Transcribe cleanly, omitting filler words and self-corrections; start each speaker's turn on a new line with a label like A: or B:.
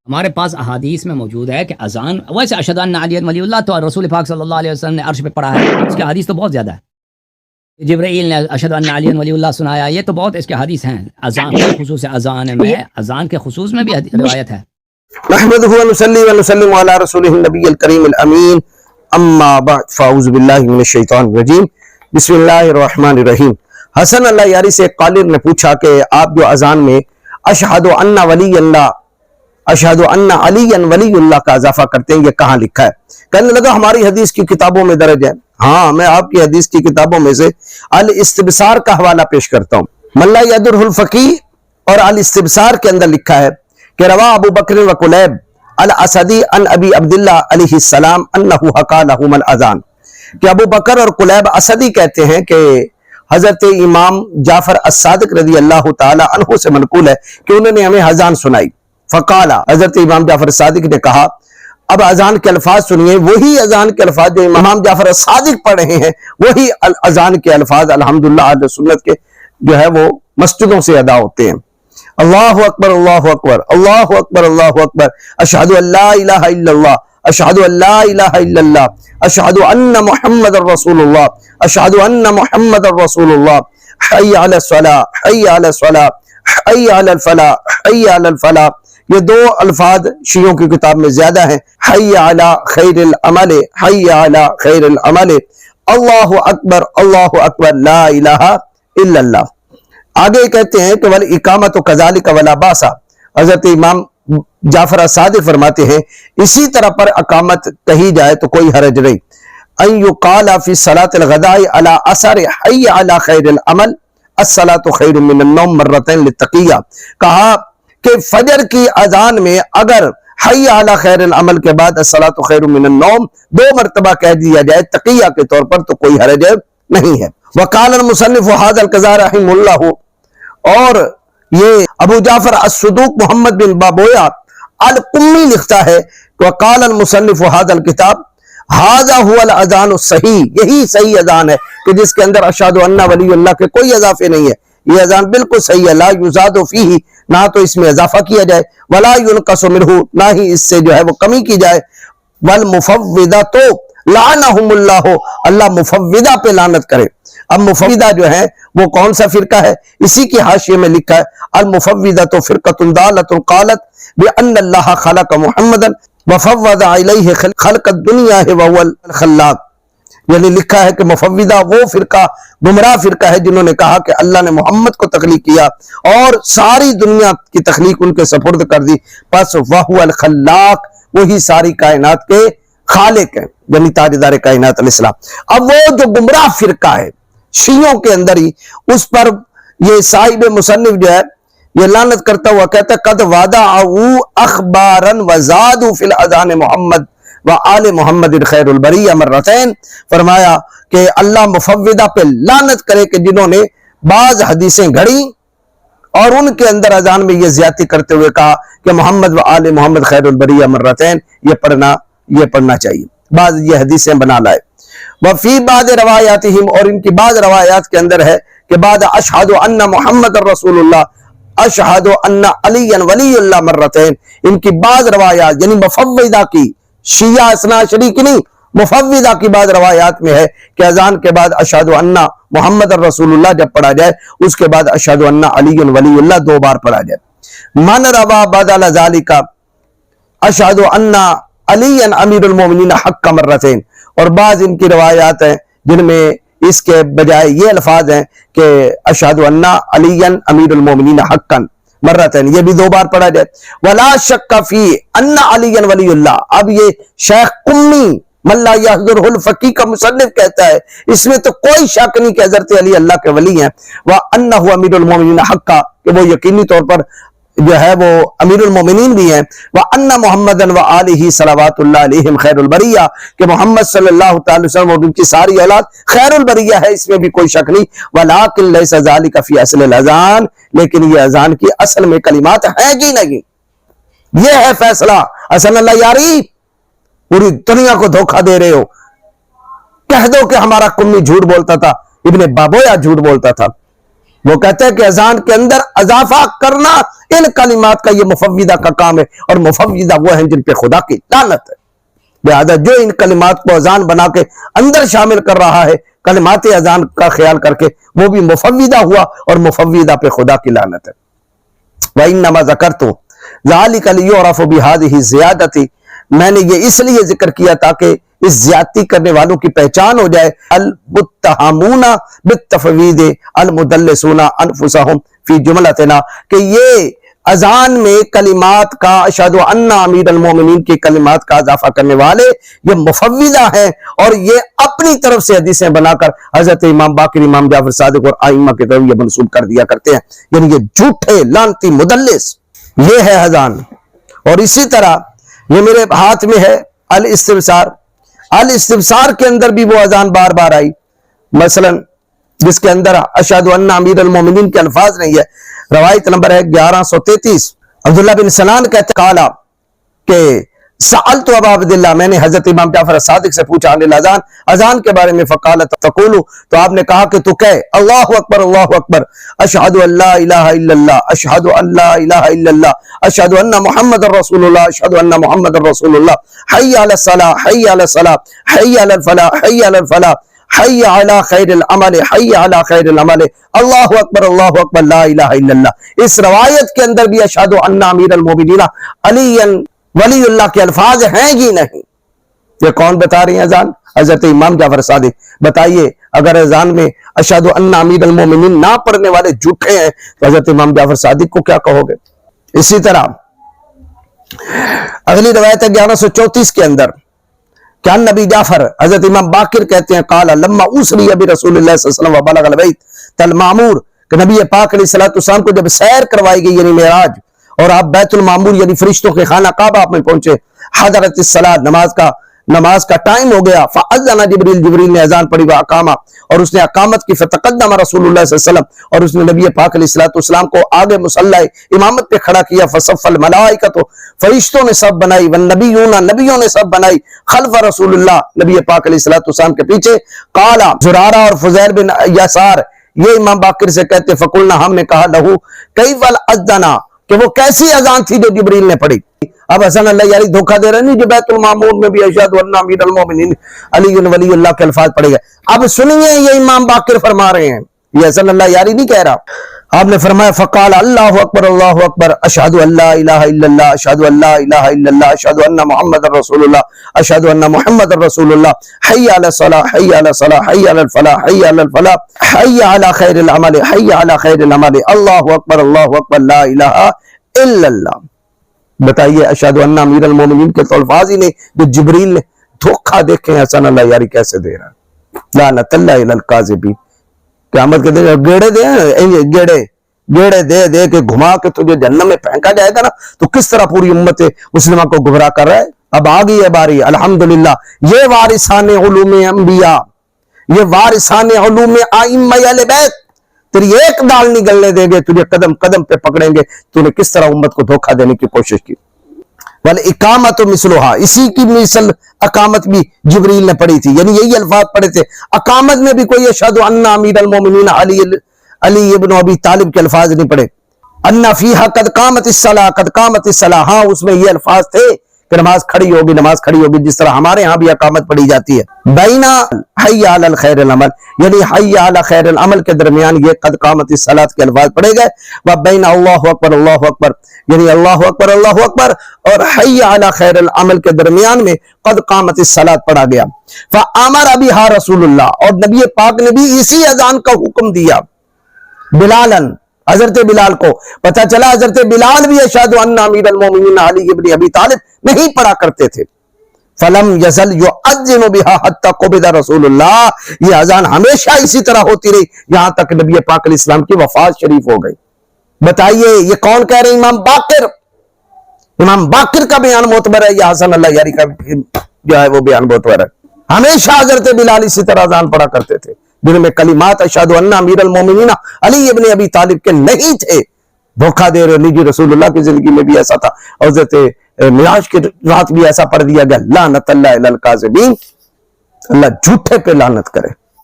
A: ہمارے پاس احادیث میں موجود ہے کہ اذان ویسے اشہد ان علی ولی اللہ تو رسول پاک صلی اللہ علیہ وسلم نے عرش پہ پڑھا ہے، اس کے حدیث تو بہت زیادہ ہے۔ جبرائیل نے اشہد ان علی ولی اللہ سنایا، یہ تو بہت اس کے حدیث ہیں۔ اذان کے خصوص اذان میں، اذان کے خصوص میں بھی روایت ہے۔
B: نحمده ونصلي ونسلم على رسوله النبي الكريم الامين اما بعد فاعوذ بالله من الشیطان الرجیم بسم اللہ الرحمن الرحیم۔ حسن اللہ یاری سے ایک قالر نے پوچھا کہ آپ جو اذان میں اشہد ان ولی اللہ، اشہد ان علی ولی اللہ کا اضافہ کرتے ہیں، یہ کہاں لکھا ہے؟ کہنے لگا ہماری حدیث کی کتابوں میں درج ہے۔ ہاں، میں آپ کی حدیث کی کتابوں میں سے الاستبصار کا حوالہ پیش کرتا ہوں۔ ملا یدرہ الفقی اور الاستبصار کے اندر لکھا ہے کہ روا ابو بکر و قلیب الاسدی ان ابی عبداللہ علیہ السلام انہ حقا لہم الاذان، کہ ابو بکر اور قلیب اسدی کہتے ہیں کہ حضرت امام جعفر الصادق رضی اللہ تعالی عنہ سے منقول ہے کہ انہوں نے ہمیں اذان سنائی۔ فقالا، حضرت امام جعفر الصادق نے کہا اب اذان کے الفاظ سنیے، وہی اذان کے الفاظ جو امام جعفر الصادق پڑھ رہے ہیں، وہی اذان کے الفاظ الحمدللہ اہل سنت کے جو ہے وہ مسجدوں سے ادا ہوتے ہیں۔ اللہ اکبر اللہ اکبر اللہ اکبر اللہ اکبر، اشہد ان لا الہ الا اللہ، اشہد ان لا الہ الا اللہ، اشہد ان محمد رسول اللہ، اشہد ان محمد رسول اللہ، حی علی الصلاۃ حی علی الصلاۃ حی علی الفلاح حی علی الفلاح۔ یہ دو الفاظ شیعوں کی کتاب میں زیادہ ہیں، حی علی خیر العمل حی علی خیر العمل، اللہ اکبر لا الہ الا اللہ۔ آگے کہتے ہیں کہ وَالْإِقَامَةُ كَذَلِكَ وَلَا بَأْسَ، حضرت امام جعفر صادق فرماتے ہیں اسی طرح پر اقامت کہی جائے تو کوئی حرج نہیں۔ أَن يُقَالَ فِي صَلَاةِ الْغَدَاءِ عَلَى أَثَرِ حَيَّ عَلَى خَيْرِ الْعَمَلِ الصَّلَاةُ خَيْرٌ مِّنَ النَّوْمِ مَرَّتَيْن لِلتَّقِيَّةِ، کہا کہ فجر کی اذان میں اگر حی علی خیر العمل کے بعد الصلاۃ خیر من النوم دو مرتبہ کہہ دیا جائے تقیہ کے طور پر تو کوئی حرج نہیں ہے۔ وقال المصنف هذا القضاء رحمہ اللہ، اور یہ ابو جعفر الصدوق محمد بن بابویا القمی لکھتا ہے وقال المصنف هذا الكتاب هذا هو الاذان الصحیح، یہی صحیح اذان ہے کہ جس کے اندر اشہد ان ولی اللہ کے کوئی اضافے نہیں ہے، یہ اذان بالکل صحیح ہے۔ لا یزاد فیہ، نہ تو اس میں اضافہ کیا جائے، ولا ینقص منہ، نہ ہی اس سے جو ہے وہ کمی کی جائے۔ والمفوضۃ لعنہم اللہ، اللہ مفوضہ پہ لعنت کرے۔ اب مفوضہ جو ہے وہ کون سا فرقہ ہے؟ اسی کی حاشیے میں لکھا ہے المفوضۃ فرقۃ ضالۃ قالت بان اللہ خلق محمدا وفوض الیہ خلق الدنیا وهو الخلاق، یعنی لکھا ہے کہ مفوضہ وہ فرقہ گمراہ فرقہ ہے جنہوں نے کہا کہ اللہ نے محمد کو تخلیق کیا اور ساری دنیا کی تخلیق ان کے سپرد کر دی، پس وهو الخلاق، وہی ساری کائنات کے خالق ہیں، یعنی تاجدار کائنات علیہ السلام۔ اب وہ جو گمراہ فرقہ ہے شیعوں کے اندر ہی، اس پر یہ صاحب مصنف جو ہے یہ لعنت کرتا ہوا کہتا ہے قد وضعوا اخبارا وزادوا فی الاذان محمد وآل محمد خیر البریہ مرتين، فرمایا کہ اللہ مفوضہ پہ لعنت کرے کہ جنہوں نے بعض حدیثیں گھڑی اور ان کے اندر اذان میں یہ زیادتی کرتے ہوئے کہا کہ محمد وآل محمد خیر البریہ مرتين، یہ پڑھنا چاہیے، بعض یہ حدیثیں بنا لائے۔ وفی بعض روایاتہم، اور ان کی بعض روایات کے اندر ہے کہ بعد اشہد ان محمد رسول اللہ اشہد ان علی ولی اللہ مرتين، ان کی بعض روایات یعنی مفوضہ کی، شیعہ اثنا عشری کی نہیں، مفوضہ کی بعض روایات میں ہے کہ اذان کے بعد اشہد ان محمد رسول اللہ جب پڑھا جائے اس کے بعد اشہد ان علی ولی اللہ دو بار پڑھا جائے۔ من روا بدل ذالک اشہد ان علی امیر المومنین حق مرتين، اور بعض ان کی روایات ہیں جن میں اس کے بجائے یہ الفاظ ہیں کہ اشہد ان علی امیر المومنین حقا مرتين، یہ بھی دو بار پڑھا جائے۔ ولا شک فی ان علی ولی اللہ، اب یہ شیخ قمی ملا یحضرہ الفقی کا مصنف کہتا ہے اس میں تو کوئی شک نہیں کہ حضرت علی اللہ کے ولی ہیں، وانہ امیر المومنین حقا، کہ وہ یقینی طور پر جو ہے وہ امیر المومنین بھی ہیں، وَأَنَّ مُحَمَّدًا وَآلِهِ صلوات اللہ علیہم خیر البریہ، کہ محمد صلی اللہ تعالی وسلم اور ان کی ساری اولاد خیر البریہ ہے، اس میں بھی کوئی شک نہیں۔ وَلَٰكِن لَيْسَ ذَلِكَ فِي أَصْلِ الْأَذَان، لیکن یہ اذان کی اصل میں کلمات ہیں کہ نہیں، یہ ہے فیصلہ۔ حسن اللہ یاری پوری دنیا کو دھوکہ دے رہے ہو، کہہ دو کہ ہمارا قمی جھوٹ بولتا تھا، ابن بابویا جھوٹ بولتا تھا، وہ کہتے ہیں کہ اذان کے اندر اضافہ کرنا ان کلمات کا یہ مفوضہ کا کام ہے، اور مفوضہ وہ ہیں جن پہ خدا کی لعنت ہے۔ لہذا جو ان کلمات کو اذان بنا کے اندر شامل کر رہا ہے کلمات اذان کا خیال کر کے، وہ بھی مفوضہ ہوا، اور مفوضہ پہ خدا کی لعنت ہے۔ وَإِنَّمَا ذَكَرْتُ ذَلِكَ لِيُعْرَفَ بِهَذِهِ الزِّيَادَةِ، میں نے یہ اس لیے ذکر کیا تاکہ اس زیادتی کرنے والوں کی پہچان ہو جائے، المتہمون بالتفویض المدلسون انفسہم فی جملتنا، کہ یہ اذان میں کلمات کا اشہد ان امیر المومنین کی کلمات کا اضافہ کرنے والے یہ مفوضہ ہیں، اور یہ اپنی طرف سے حدیثیں بنا کر حضرت امام باقر، امام جعفر صادق اور ائمہ کی طرف یہ منسوب کر دیا کرتے ہیں، یعنی یہ جھوٹے لعنتی مدلس۔ یہ ہے اذان۔ اور اسی طرح یہ میرے ہاتھ میں ہے الاستبصار، الاستبصار کے اندر بھی وہ اذان بار بار آئی، مثلا جس کے اندر اشہد ان امیر المومنین کے الفاظ نہیں ہے، روایت نمبر ہے 1133۔ عبداللہ بن سنان کہتے کالا کہ سألت ابا عبداللہ، میں نے حضرت امام جعفر صادق سے پوچھا عن الاذان، اذان کے بارے میں، فقالت تقول، تو آپ نے کہا کہ تو کہے اللہ اکبر اللہ اکبر، اشہد ان لا الہ الا اللہ، اشہد ان لا الہ الا اللہ، اشہد ان محمد رسول اللہ، اشہد ان محمد رسول اللہ، حی علی الصلاۃ، حی علی الصلاۃ، حی علی الفلاح، حی علی الفلاح، حی علی خیر العمل، حی علی خیر العمل، اللہ اکبر لا الہ الا اللہ۔ اس روایت کے اندر بھی اشہد ان امیر المومنین علی ولی اللہ کے الفاظ ہیں ہی نہیں۔ یہ کون بتا رہی ہیں اذان؟ حضرت امام جعفر صادق۔ بتائیے اگر اذان میں اشہد ان امیر المومنین نہ پڑھنے والے جھوٹے ہیں تو حضرت امام جعفر صادق کو کیا کہو گے؟ اسی طرح اگلی روایت ہے 1134 کے اندر، کیا نبی جعفر، حضرت امام باقر کہتے ہیں قال لما اسری برسول اللہ صلی اللہ علیہ وسلم وبلغ البیت المعمور، کہ نبی پاک علیہ الصلوۃ والسلام کو جب سیر کروائی گئی یعنی معراج، اور آپ بیت المعمور یعنی فرشتوں کے خانہ کعبہ آپ میں پہنچے، حضرت الصلاۃ، نماز کا ٹائم ہو گیا، فاذن جبریل نے اذان پڑھی، واقامہ، اور اس نے اقامت کی، فتقدم رسول اللہ صلی اللہ علیہ وسلم، اور اس نے نبی پاک علیہ الصلوۃ والسلام کو آگے مصلی امامت پہ کھڑا کیا، فصف الملائکۃ، فرشتوں نے صف بنائی، والنبیون، نبیوں نے صف بنائی، خلف رسول اللہ، نبی پاک علیہ الصلوۃ والسلام کے پیچھے، قال زرارہ اور فضیل بن یسار یہ امام باقر سے کہتے، فقلنا، ہم نے کہا، لہو کیف الاذن، کہ وہ کیسی اذان تھی جو جبریل نے پڑھی۔ اب حسن اللہ یاری دھوکہ دے رہے نہیں جو بیت المعمور میں بھی اشہد ان امیر المومنین علی ولی اللہ کے الفاظ پڑھے گئے۔ اب سنیے یہ امام باقر فرما رہے ہیں، یہ حسن اللہ یاری نہیں کہہ رہا۔ آپ نے فرمایا فقال اللہ اکبر اشہد ان لا الہ الا اللہ، اشہد ان لا الہ الا اللہ، اشہد ان محمد رسول اللہ، اشہد ان محمد رسول اللہ، حی علی الصلاۃ، حی علی الصلاۃ، حی علی الفلاح، حی علی الفلاح، حی علی خیر العمل، حی علی خیر العمل، اللہ اکبر لا الہ الا اللہ۔ بتائیے اشہد ان امیر المومنین کے تو الفاظ ہی نہیں جو جبریل نے، دھوکہ دیکھیں حسن اللہ یاری کیسے دے رہا ہے۔ لعنت اللہ علی الکاذبین، قیامت کے دن گیڑے دے کے گھما کے تجھے جہنم میں پھینکا جائے گا نا، تو کس طرح پوری امت مسلمہ کو گمراہ کر رہا ہے۔ اب آگئی ہے باری، الحمدللہ، یہ وارثان علوم انبیاء، یہ وارثان علوم ائمہ اہل بیت، تیری ایک دال نہیں گلنے دیں گے، تجھے قدم قدم پہ پکڑیں گے، تو نے کس طرح امت کو دھوکہ دینے کی کوشش کی۔ والاقامت مثلھا، اسی کی مثل اقامت بھی جبریل نے پڑھی تھی، یعنی یہی الفاظ پڑھے تھے۔ اقامت میں بھی کوئی اشہد ان امیر المومنین علی ابن ابی طالب کے الفاظ نہیں پڑھے۔ ان فیہا قد قامت الصلاۃ، ہاں اس میں یہ الفاظ تھے کہ نماز کھڑی ہوگی، جس طرح ہمارے ہاں بھی اقامت پڑھی جاتی ہے۔ بینا حی علی الخیر العمل، یعنی حی علی خیر العمل کے درمیان یہ قد قامت الصلاۃ کے الفاظ پڑھے گئے، و بین اللہ اکبر، یعنی اللہ اکبر اور حی علی خیر العمل کے درمیان میں قد قامت الصلاۃ پڑھا گیا۔ فامر بہا رسول اللہ، اور نبی پاک نے بھی اسی اذان کا حکم دیا بلالن، حضرت بلال کو۔ پتہ چلا حضرت بلال بھی اشہد ان امیر المومنین علی ابن ابی طالب نہیں پڑھا کرتے تھے۔ فلم یزل یؤذن بها حتی قبض رسول اللہ، یہ اذان ہمیشہ اسی طرح ہوتی رہی یہاں تک نبی پاک علیہ السلام کی وفات شریف ہو گئی۔ بتائیے یہ کون کہہ رہے ہیں؟ امام باقر کا بیان معتبر ہے یا حسن اللہ یاری کا جو ہے وہ بیان معتبر ہے؟ ہمیشہ حضرت بلال اسی طرح اذان پڑھا کرتے تھے جن میں کلمات اشہد ان امیر المومنین علی ابن ابی طالب کے نہیں تھے۔ دھوکہ دے رہے نہیں جی، رسول اللہ کی زندگی میں بھی ایسا تھا، حضرت معراج کی رات بھی ایسا پڑھ دیا گیا۔ لعنت اللہ علی الکاذبین، اللہ جھوٹے پہ لعنت کرے۔